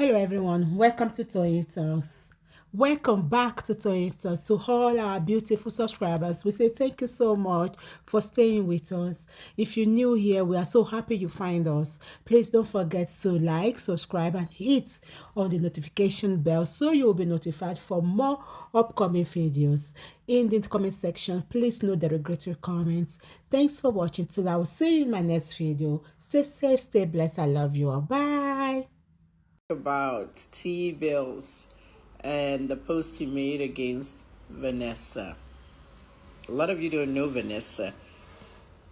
Hello, everyone. Welcome to Toyitos. Welcome back to Toyitos. To all our beautiful subscribers, we say thank you so much for staying with us. If you're new here, we are so happy you find us. Please don't forget to like, subscribe, and hit on the notification bell so you'll be notified for more upcoming videos. In the comment section, please note the regretful comments. Thanks for watching. Till I will see you in my next video. Stay safe, stay blessed. I love you all. Bye. About Teebilz and the post he made against Vanessa. A lot of you don't know Vanessa.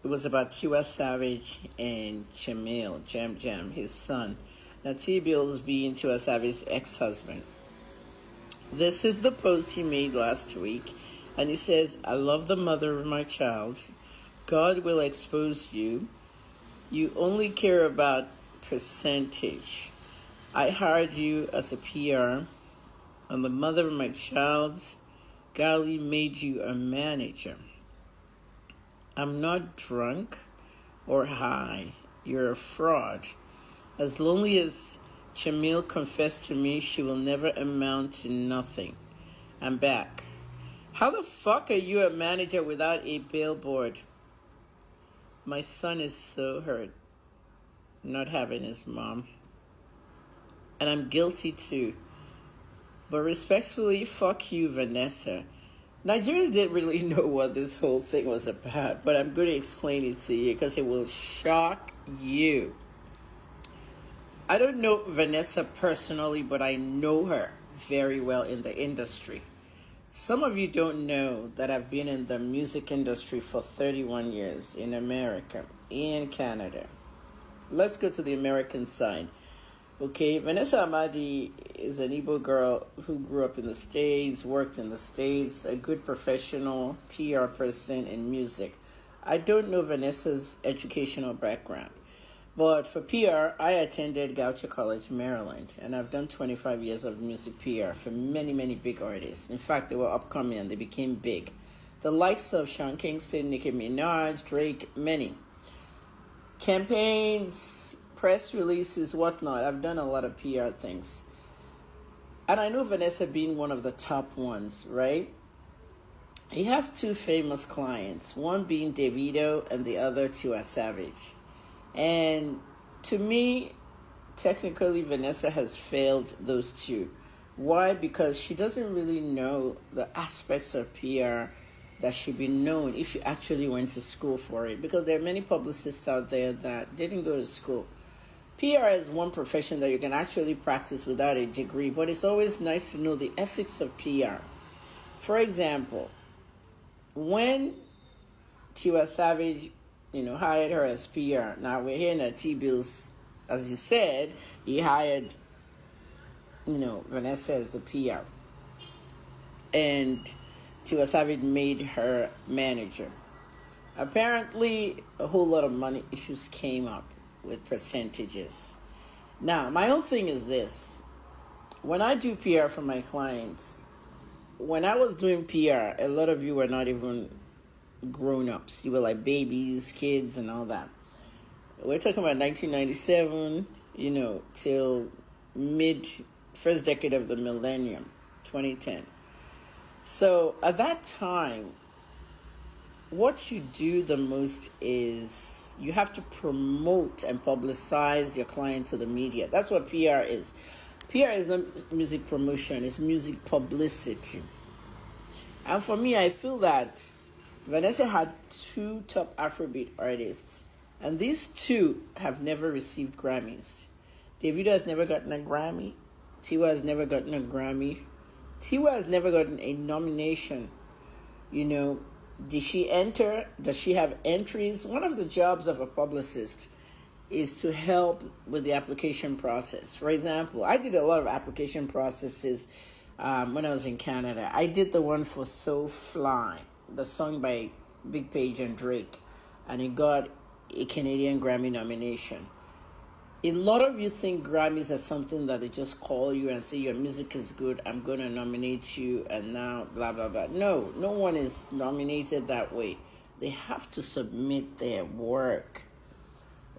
It was about Tiwa Savage and Jamil, Jam, his son. Now Teebilz being Tiwa Savage's ex-husband. This is the post he made last week, and he says, "I love the mother of my child. God will expose you. You only care about percentage. I hired you as a PR, and the mother of my child's golly made you a manager. I'm not drunk or high. You're a fraud. As lonely as Jamil confessed to me, she will never amount to nothing. I'm back. How the fuck are you a manager without a billboard? My son is so hurt not having his mom. And I'm guilty too. But respectfully, fuck you, Vanessa." Nigerians didn't really know what this whole thing was about, but I'm going to explain it to you because it will shock you. I don't know Vanessa personally, but I know her very well in the industry. Some of you don't know that I've been in the music industry for 31 years in America, in Canada. Let's go to the American side. Okay, Vanessa Amadi is an Igbo girl who grew up in the States, worked in the States, a good professional PR person in music. I don't know Vanessa's educational background, but for PR, I attended Goucher College, Maryland, and I've done 25 years of music PR for many, many big artists. In fact, they were upcoming and they became big. The likes of Sean Kingston, Nicki Minaj, Drake, many. Campaigns, press releases, whatnot. I've done a lot of PR things. And I know Vanessa being one of the top ones, right? He has two famous clients, one being Davido and the other Tiwa Savage. And to me, technically, Vanessa has failed those two. Why? Because she doesn't really know the aspects of PR that should be known if you actually went to school for it. Because there are many publicists out there that didn't go to school. PR is one profession that you can actually practice without a degree, but it's always nice to know the ethics of PR. For example, when Tiwa Savage, hired her as PR. Now we're hearing that Teebilz, as you said, he hired, Vanessa as the PR. And Tiwa Savage made her manager. Apparently, a whole lot of money issues came up with percentages. Now, my own thing is this. When I do PR for my clients, when I was doing PR, a lot of you were not even grown-ups. You were like babies, kids, and all that. We're talking about 1997, till first decade of the millennium, 2010. So at that time, what you do the most is you have to promote and publicize your client to the media. That's what PR is. PR is not music promotion, it's music publicity. And for me, I feel that Vanessa had two top Afrobeat artists, and these two have never received Grammys. Davido has never gotten a Grammy. Tiwa has never gotten a Grammy. Tiwa has never gotten a nomination. Did she enter? Does she have entries? One of the jobs of a publicist is to help with the application process. For example, I did a lot of application processes when I was in Canada. I did the one for So Fly, the song by Big Page and Drake, and it got a Canadian Grammy nomination. A lot of you think Grammys are something that they just call you and say your music is good, I'm going to nominate you, and now blah, blah, blah. No one is nominated that way. They have to submit their work.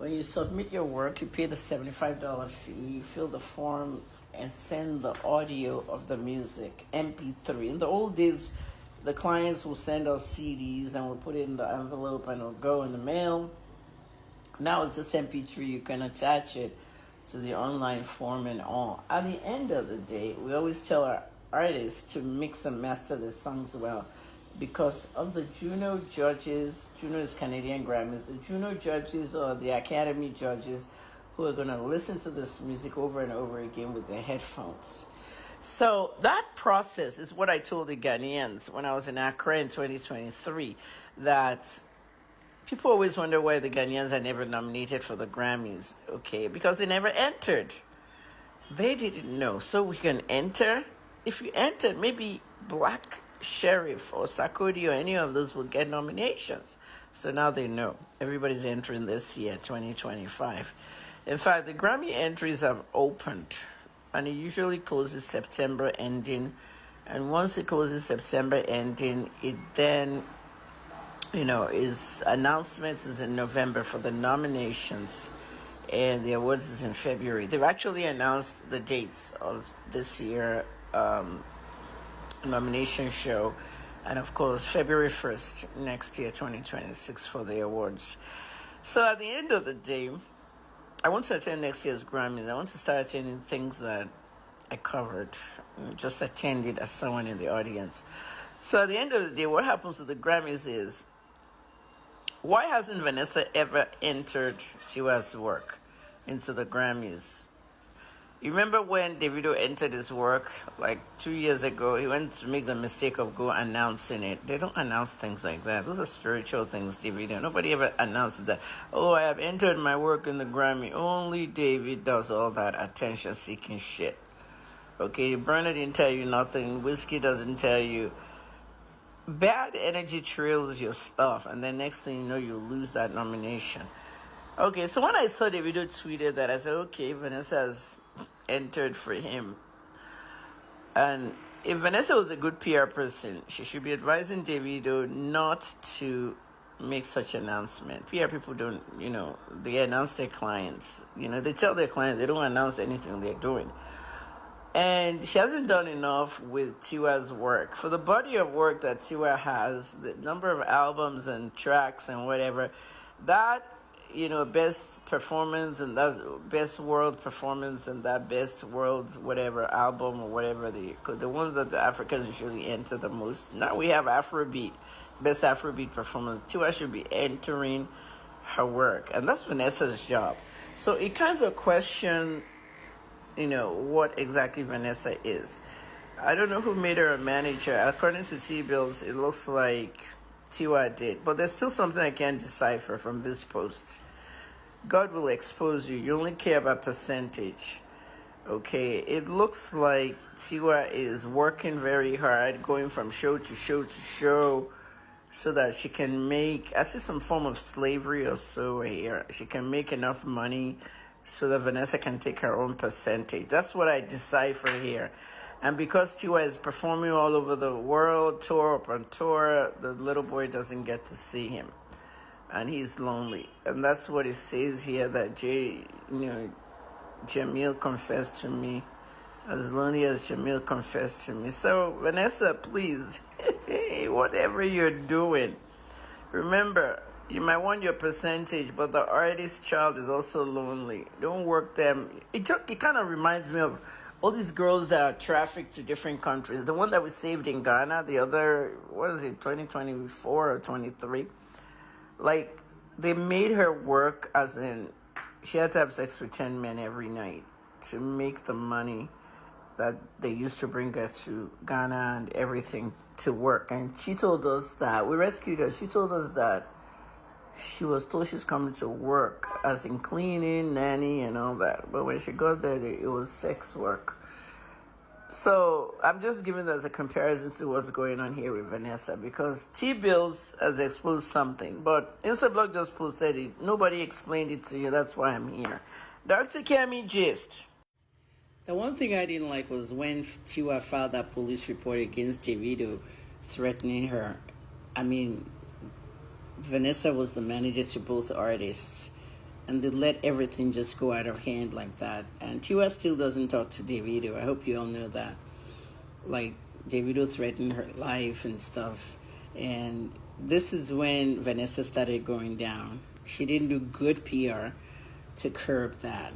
When you submit your work, you pay the $75 fee, you fill the form, and send the audio of the music, MP3. In the old days, the clients will send us CDs and we'll put it in the envelope and it'll go in the mail. Now it's just MP3, you can attach it to the online form and all. At the end of the day, we always tell our artists to mix and master the songs well, because of the Juno judges. Juno is Canadian Grammys. The Juno judges or the Academy judges who are going to listen to this music over and over again with their headphones. So that process is what I told the Ghanaians when I was in Accra in 2023, that people always wonder why the Ghanaians are never nominated for the Grammys, okay? Because they never entered. They didn't know. So we can enter. If you entered, maybe Black Sheriff or Sarkodie or any of those will get nominations. So now they know. Everybody's entering this year, 2025. In fact, the Grammy entries have opened, and it usually closes September ending. And once it closes September ending, it then, is announcements is in November for the nominations, and the awards is in February. They've actually announced the dates of this year nomination show, and of course February 1st next year, 2026, for the awards. So at the end of the day, I want to attend next year's Grammys. I want to start attending things that I covered, just attend it as someone in the audience. So at the end of the day, what happens to the Grammys is, why hasn't Vanessa ever entered Tiwa's work into the Grammys? You remember when Davido entered his work like 2 years ago? He went to make the mistake of go announcing it. They don't announce things like that. Those are spiritual things, Davido. Nobody ever announces that. Oh, I have entered my work in the Grammy. Only David does all that attention-seeking shit. Okay, Burner didn't tell you nothing. Whiskey doesn't tell you. Bad energy trails your stuff, and then next thing you know, you lose that nomination. Okay, so when I saw Davido tweeted that, I said, okay, Vanessa has entered for him. And if Vanessa was a good PR person, she should be advising Davido not to make such announcement. PR people don't, they announce their clients. They tell their clients, they don't announce anything they're doing. And she hasn't done enough with Tiwa's work. For the body of work that Tiwa has, the number of albums and tracks and whatever, that, best performance and that best world performance and that best world whatever album or whatever, the ones that the Africans usually enter the most. Now we have Afrobeat, best Afrobeat performance. Tiwa should be entering her work, and that's Vanessa's job. So it kind of question, what exactly Vanessa is. I don't know who made her a manager. According to Teebilz, it looks like Tiwa did. But there's still something I can't decipher from this post. God will expose you. You only care about percentage. Okay, it looks like Tiwa is working very hard, going from show to show to show, so that she can make, I see some form of slavery or so here. She can make enough money so that Vanessa can take her own percentage. That's what I decipher here. And because Tiwa is performing all over the world, tour upon tour, the little boy doesn't get to see him. And he's lonely. And that's what it says here, that Jamil confessed to me, as lonely as Jamil confessed to me. So, Vanessa, please, whatever you're doing, remember, you might want your percentage, but the artist's child is also lonely. Don't work them. It kind of reminds me of all these girls that are trafficked to different countries. The one that we saved in Ghana, the other, 2024 or 23? Like, they made her work as in, she had to have sex with 10 men every night to make the money that they used to bring her to Ghana and everything to work. And she told us that, we rescued her, she told us that she was told she's coming to work as in cleaning, nanny, and all that. But when she got there, it was sex work. So I'm just giving that as a comparison to what's going on here with Vanessa, because Teebilz has exposed something, but Instablog just posted it. Nobody explained it to you. That's why I'm here. Dr. Kemi Gist. The one thing I didn't like was when Tiwa filed that police report against Davido, threatening her. I mean, Vanessa was the manager to both artists, and they let everything just go out of hand like that. And Tiwa still doesn't talk to Davido. I hope you all know that. Like, Davido threatened her life and stuff. And this is when Vanessa started going down. She didn't do good PR to curb that.